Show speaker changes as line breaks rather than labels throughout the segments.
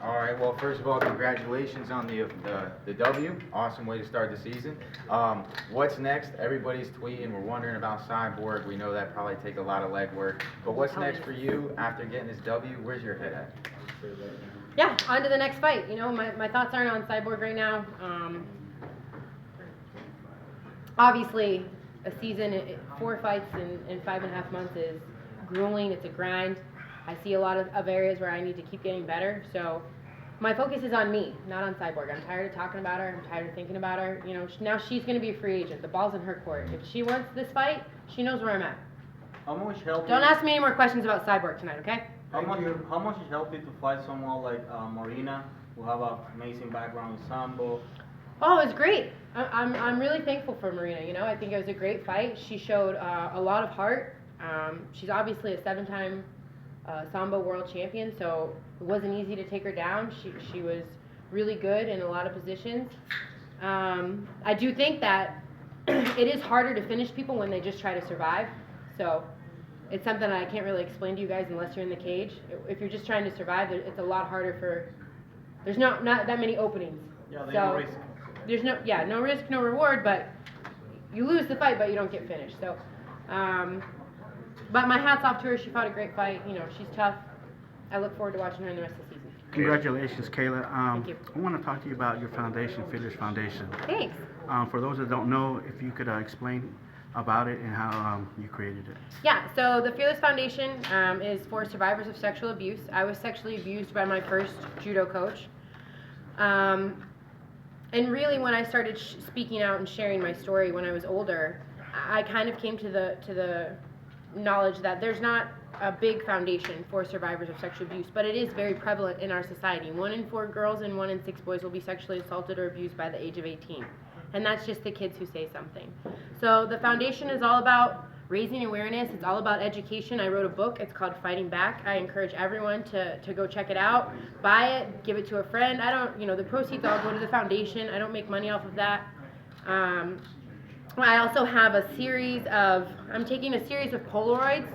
All right. Well, first of all, congratulations on the W. Awesome way to start the season. What's next? Everybody's tweeting. We're wondering about Cyborg. We know that probably take a lot of legwork. But what's next for you after getting this W? Where's your head at?
Yeah, on to the next fight. You know, my thoughts aren't on Cyborg right now. Obviously, a season, 4 fights in 5.5 months is grueling. It's a grind. I see a lot of areas where I need to keep getting better. So my focus is on me, not on Cyborg. I'm tired of talking about her. I'm tired of thinking about her. You know, now she's going to be a free agent. The ball's in her court. If she wants this fight, she knows where I'm at.
How much help?
Don't ask me any more questions about Cyborg tonight, okay?
How much is helping to fight someone like Marina, who have an amazing background in sambo?
Oh, it was great. I'm really thankful for Marina. You know, I think it was a great fight. She showed a lot of heart. She's obviously a 7-time Sambo world champion, so it wasn't easy to take her down. She was really good in a lot of positions. I do think that it is harder to finish people when they just try to survive. So it's something that I can't really explain to you guys unless you're in the cage. If you're just trying to survive, it's a lot harder for. There's not that many openings.
Yeah, there's
so
no risk.
There's no risk, no reward, but you lose the fight, but you don't get finished. So. But my hat's off to her. She fought a great fight. You know, she's tough. I look forward to watching her in the rest of the season.
Congratulations, Kayla.
Thank you.
I want to talk to you about your foundation, Fearless Foundation.
Thanks.
For those that don't know, if you could explain about it and how you created it.
Yeah, so the Fearless Foundation is for survivors of sexual abuse. I was sexually abused by my first judo coach. And really when I started speaking out and sharing my story when I was older, I kind of came to the knowledge that there's not a big foundation for survivors of sexual abuse, but it is very prevalent in our society. 1 in 4 girls and 1 in 6 boys will be sexually assaulted or abused by the age of 18. And that's just the kids who say something. So the foundation is all about raising awareness. It's all about education. I wrote a book. It's called Fighting Back. I encourage everyone to go check it out, buy it, give it to a friend. The proceeds all go to the foundation. I don't make money off of that. I also have I'm taking a series of Polaroids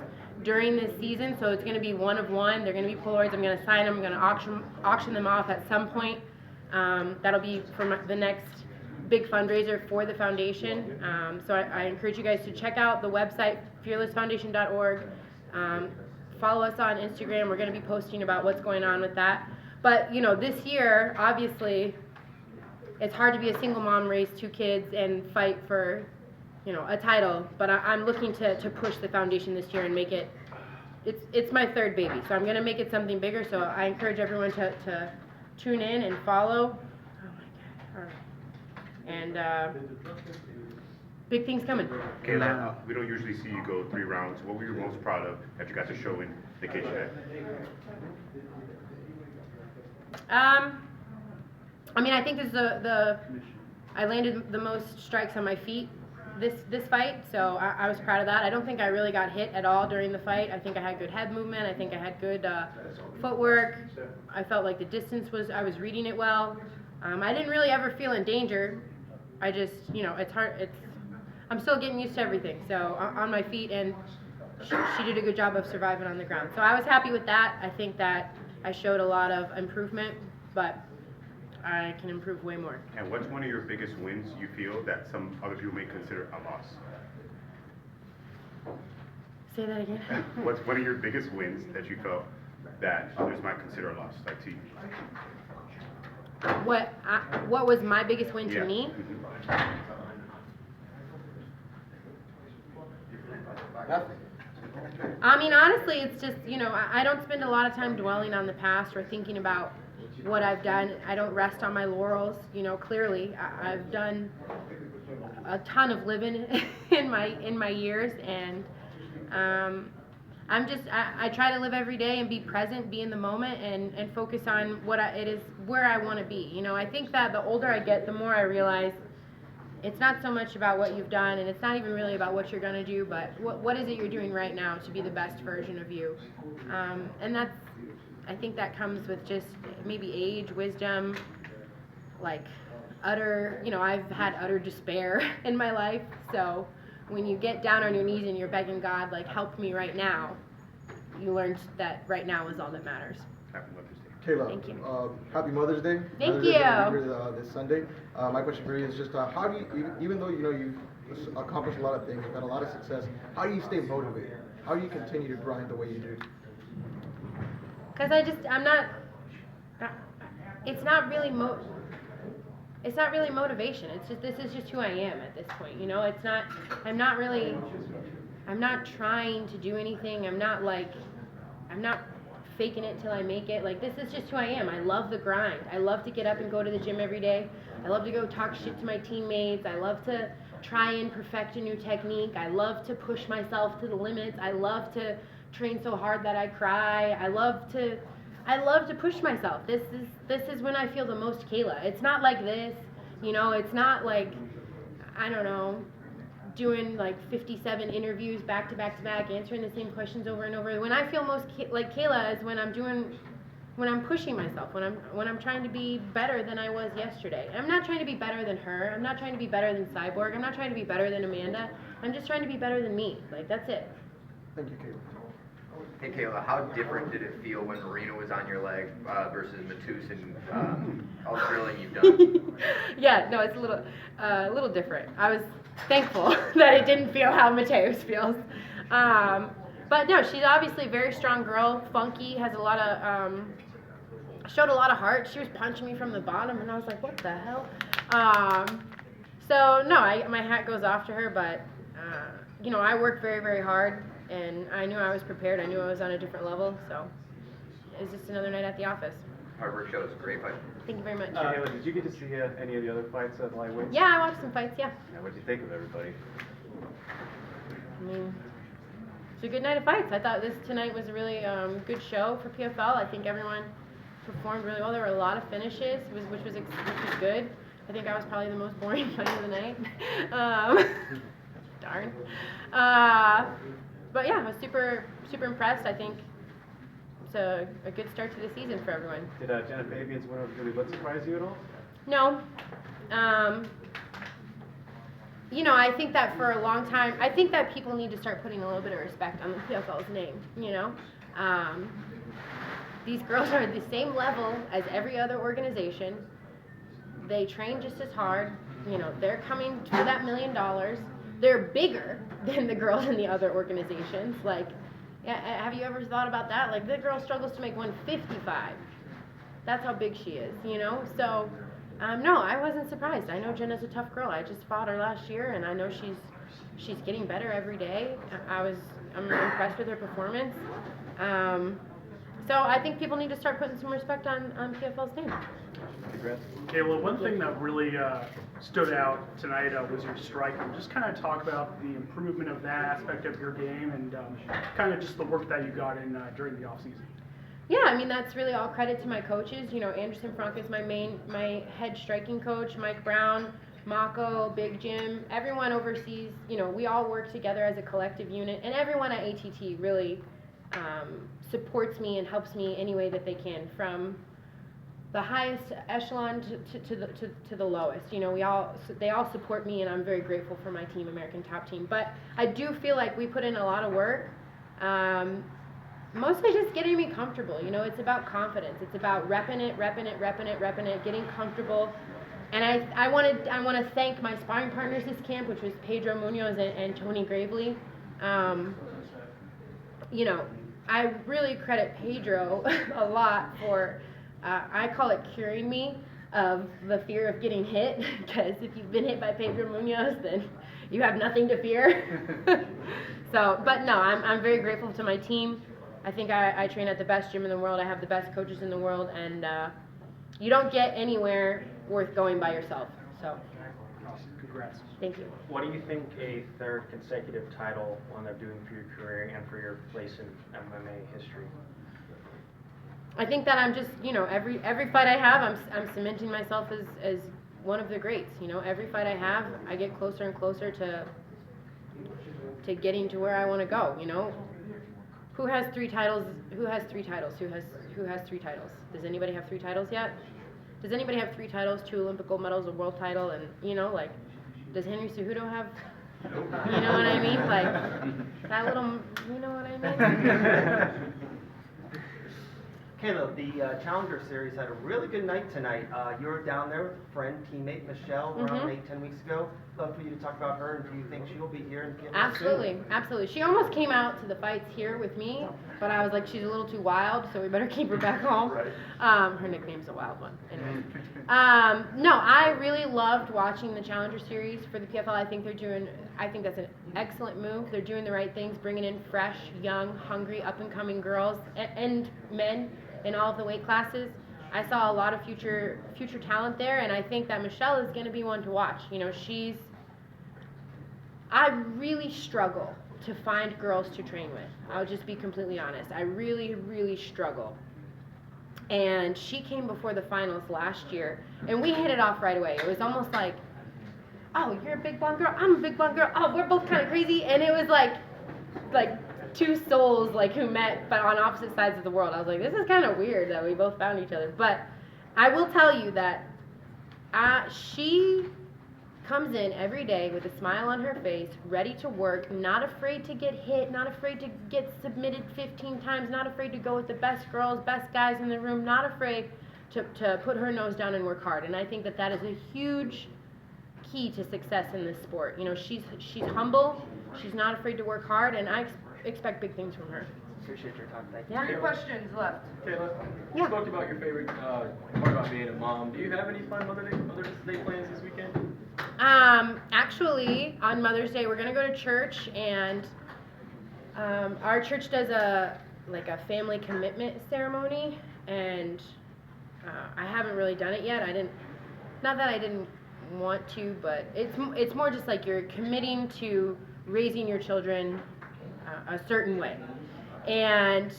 during this season, so it's going to be 1 of 1. They're going to be Polaroids. I'm going to sign them. I'm going to auction them off at some point. That'll be for the next big fundraiser for the foundation. So I encourage you guys to check out the website, fearlessfoundation.org. Follow us on Instagram. We're going to be posting about what's going on with that. But, you know, this year, obviously, it's hard to be a single mom, raise 2 kids, and fight for, you know, a title. But I'm looking to push the foundation this year and make it. It's my 3rd baby, so I'm going to make it something bigger. So I encourage everyone to tune in and follow. Oh my God! All right. And big things coming.
Kayla, we don't usually see you go 3 rounds. What were you most proud of that you got to show in the cage today?
I mean, I think this is I landed the most strikes on my feet this fight, so I was proud of that. I don't think I really got hit at all during the fight. I think I had good head movement. I think I had good footwork. I felt like the distance I was reading it well. I didn't really ever feel in danger. I just, you know, it's hard. I'm still getting used to everything. So on my feet, and she did a good job of surviving on the ground. So I was happy with that. I think that I showed a lot of improvement, but I can improve way more.
And what's one of your biggest wins you feel that some other people may consider a loss?
Say that again.
What's one of your biggest wins that you felt that others might consider a loss, like to you?
What was my biggest win to me?
Mm-hmm.
I mean, honestly, it's just, you know, I don't spend a lot of time dwelling on the past or thinking about what I've done. I don't rest on my laurels, you know, clearly. I've done a ton of living in my years, and I try to live every day and be present, be in the moment, and focus on where I want to be. You know, I think that the older I get, the more I realize it's not so much about what you've done, and it's not even really about what you're going to do, but what is it you're doing right now to be the best version of you. And I think that comes with just maybe age, wisdom, like I've had utter despair in my life. So when you get down on your knees and you're begging God, like, help me right now, you learn that right now is all that matters.
Happy Mother's Day.
Kayla,
Thank you.
Happy Mother's Day.
Thank
Mother's Day is gonna be
you.
here, this Sunday. My question for you is just how do you, even though you've accomplished a lot of things, you've had a lot of success, how do you stay motivated? How do you continue to grind the way you do?
Because I'm not, it's not really it's not really motivation. It's just, this is just who I am at this point, you know? It's not, I'm not trying to do anything. I'm not faking it till I make it. Like, this is just who I am. I love the grind. I love to get up and go to the gym every day. I love to go talk shit to my teammates. I love to try and perfect a new technique. I love to push myself to the limits. I love to train so hard that I cry. I love to push myself. This is when I feel the most Kayla. It's not like this, you know, it's not like, I don't know, doing like 57 interviews back to back to back, answering the same questions over and over. When I feel most like Kayla is when I'm pushing myself, when I'm trying to be better than I was yesterday. I'm not trying to be better than her. I'm not trying to be better than Cyborg. I'm not trying to be better than Amanda. I'm just trying to be better than me. Like, that's it.
Thank you, Kayla.
Hey Kayla, how different did it feel when Marina was on your leg versus Matus and all the drilling you've done?
Yeah, no, it's a little different. I was thankful that it didn't feel how Mateus feels. But no, she's obviously a very strong girl, funky, has a lot of, showed a lot of heart. She was punching me from the bottom, and I was like, what the hell? So no, my hat goes off to her, but you know, I worked very, very hard, and I knew I was prepared. I knew I was on a different level, so it was just another night at the office.
Hard work shows. Great fight.
Thank you very much.
Kayla, did you get to see any of the other fights at lightweight?
Yeah, I watched some fights, yeah.
What did you think of everybody?
I mean, it's a good night of fights. I thought tonight was a really good show for PFL. I think everyone performed really well. There were a lot of finishes, which was good. I think I was probably the most boring fight of the night. Darn. But yeah, I was super, super impressed. I think it's a good start to the season for everyone.
Did Jenna Fabian's win over Julie Butt surprise you at all?
No. You know, I think that for a long time, I think that people need to start putting a little bit of respect on the PFL's name, you know? These girls are at the same level as every other organization. They train just as hard. You know, they're coming for that $1 million. They're bigger than the girls in the other organizations. Like, have you ever thought about that? Like, the girl struggles to make 155. That's how big she is, you know? So, no, I wasn't surprised. I know Jenna's a tough girl. I just fought her last year, and I know she's getting better every day. I'm impressed with her performance. So I think people need to start putting some respect on PFL's name.
Congrats.
Kayla, one thing that really stood out tonight was your striking. Just kind of talk about the improvement of that aspect of your game and kind of just the work that you got in during the offseason.
Yeah, I mean, that's really all credit to my coaches. You know, Anderson Frank is my head striking coach, Mike Brown, Mako, Big Jim, everyone oversees, you know, we all work together as a collective unit, and everyone at ATT really supports me and helps me any way that they can, from the highest echelon to the lowest. You know, they all support me, and I'm very grateful for my team, American Top Team. But I do feel like we put in a lot of work. Mostly just getting me comfortable. You know, it's about confidence. It's about repping it, getting comfortable. And I want to thank my sparring partners this camp, which was Pedro Munoz and Tony Gravely. You know, I really credit Pedro a lot for, I call it curing me of the fear of getting hit, because if you've been hit by Pedro Munoz, then you have nothing to fear. So, but no, I'm very grateful to my team. I think I train at the best gym in the world. I have the best coaches in the world, and you don't get anywhere worth going by yourself. So,
Congrats.
thank you.
What do you think a third consecutive title will end up doing for your career and for your place in MMA history?
I think that I'm just, you know, every fight I have, I'm cementing myself as one of the greats. You know, every fight I have, I get closer and closer to getting to where I want to go. You know, who has 3 titles? Who has 3 titles? Who has 3 titles? Does anybody have 3 titles yet? Does anybody have 3 titles, 2 Olympic gold medals, a world title, and, you know, like, does Henry Cejudo have, you know what I mean? Like, that little, you know what I mean?
Kayla, the Challenger Series had a really good night tonight. You were down there with a friend, teammate Michelle, around 8-10 weeks ago. Love for you to talk about her, and do you think she'll be here in Kayla
Absolutely, absolutely. She almost came out to the fights here with me, but I was like, she's a little too wild, so we better keep her back home. Her nickname's a wild one. Anyways. No, I really loved watching the Challenger Series for the PFL. I think that's an excellent move. They're doing the right things, bringing in fresh, young, hungry, up-and-coming girls and men in all of the weight classes. I saw a lot of future talent there, and I think that Michelle is going to be one to watch. You know, I really struggle to find girls to train with. I'll just be completely honest. I really, really struggle. And she came before the finals last year, and we hit it off right away. It was almost like, oh, you're a big blonde girl, I'm a big blonde girl, oh, we're both kind of crazy, and it was like two souls like who met but on opposite sides of the world. I was like, this is kind of weird that we both found each other. But I will tell you that she comes in every day with a smile on her face, ready to work, not afraid to get hit, not afraid to get submitted 15 times, not afraid to go with the best girls, best guys in the room, not afraid to put her nose down and work hard. And I think that is a huge key to success in this sport. You know, she's humble, she's not afraid to work hard, and I expect big things from her.
Appreciate your time. Thank you.
Yeah.
3 questions left.
Kayla,
Yeah.
you spoke about your favorite part about being a mom. Do you have any fun Mother's Day plans this weekend?
Actually, on Mother's Day, we're gonna go to church, and our church does a family commitment ceremony, and I haven't really done it yet. Not that I didn't want to, but it's more just like you're committing to raising your children a certain way. And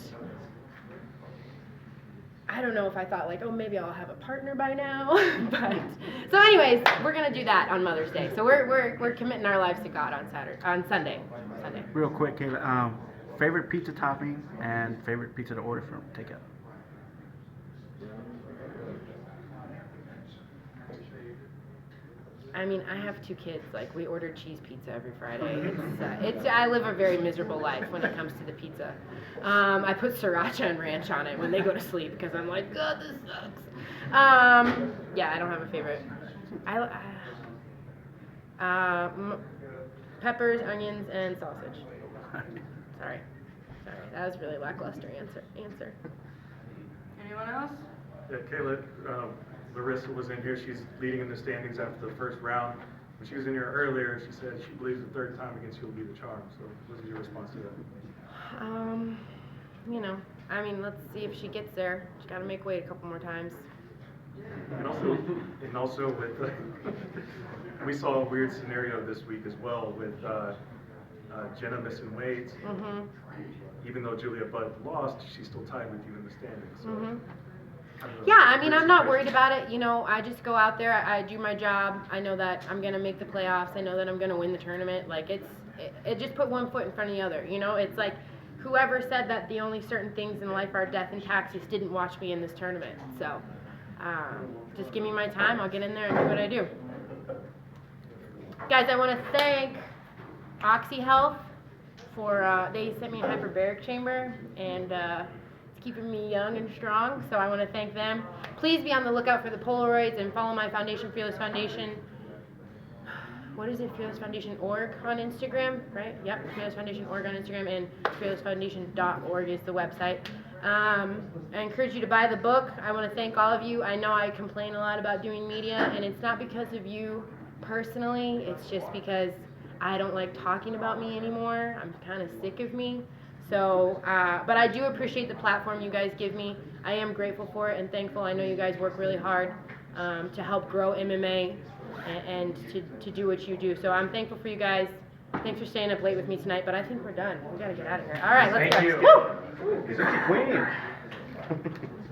I don't know if I thought like, oh, maybe I'll have a partner by now. But so anyways, we're gonna do that on Mother's Day. So we're committing our lives to God on Sunday.
Real quick, Kayla, favorite pizza topping and favorite pizza to order from takeout?
I mean, I have 2 kids. Like, we order cheese pizza every Friday. I live a very miserable life when it comes to the pizza. I put sriracha and ranch on it when they go to sleep because I'm like, God, this sucks. Yeah, I don't have a favorite. Peppers, onions, and sausage. Sorry, that was really lackluster answer.
Anyone else?
Yeah, Kayla, Larissa was in here. She's leading in the standings after the first round. When she was in here earlier, she said she believes the third time against you will be the charm. So what is your response to that?
You know, I mean, let's see if she gets there. She's got to make weight a couple more times.
And also with, we saw a weird scenario this week as well with Jenna missing weight.
Mm-hmm.
Even though Julia Budd lost, she's still tied with you in the standings. So,
Mm-hmm. Yeah, I mean, I'm not worried about it. You know, I just go out there, I do my job. I know that I'm going to make the playoffs. I know that I'm going to win the tournament. Like, it just put one foot in front of the other. You know, it's like whoever said that the only certain things in life are death and taxes didn't watch me in this tournament. So, just give me my time. I'll get in there and do what I do. Guys, I want to thank Oxy Health for, they sent me a hyperbaric chamber, and keeping me young and strong, so I want to thank them. Please be on the lookout for the Polaroids and follow my foundation, Fearless Foundation. What is it? Fearless Foundation .org on Instagram, right? Yep, Fearless Foundation .org on Instagram, and fearlessfoundation.org is the website. I encourage you to buy the book. I want to thank all of you. I know I complain a lot about doing media, and it's not because of you personally. It's just because I don't like talking about me anymore. I'm kind of sick of me. So, but I do appreciate the platform you guys give me. I am grateful for it and thankful. I know you guys work really hard to help grow MMA and to do what you do. So I'm thankful for you guys. Thanks for staying up late with me tonight, but I think we're done. We gotta get out of here. All right, let's go.
Thank you.
Woo!
Queen.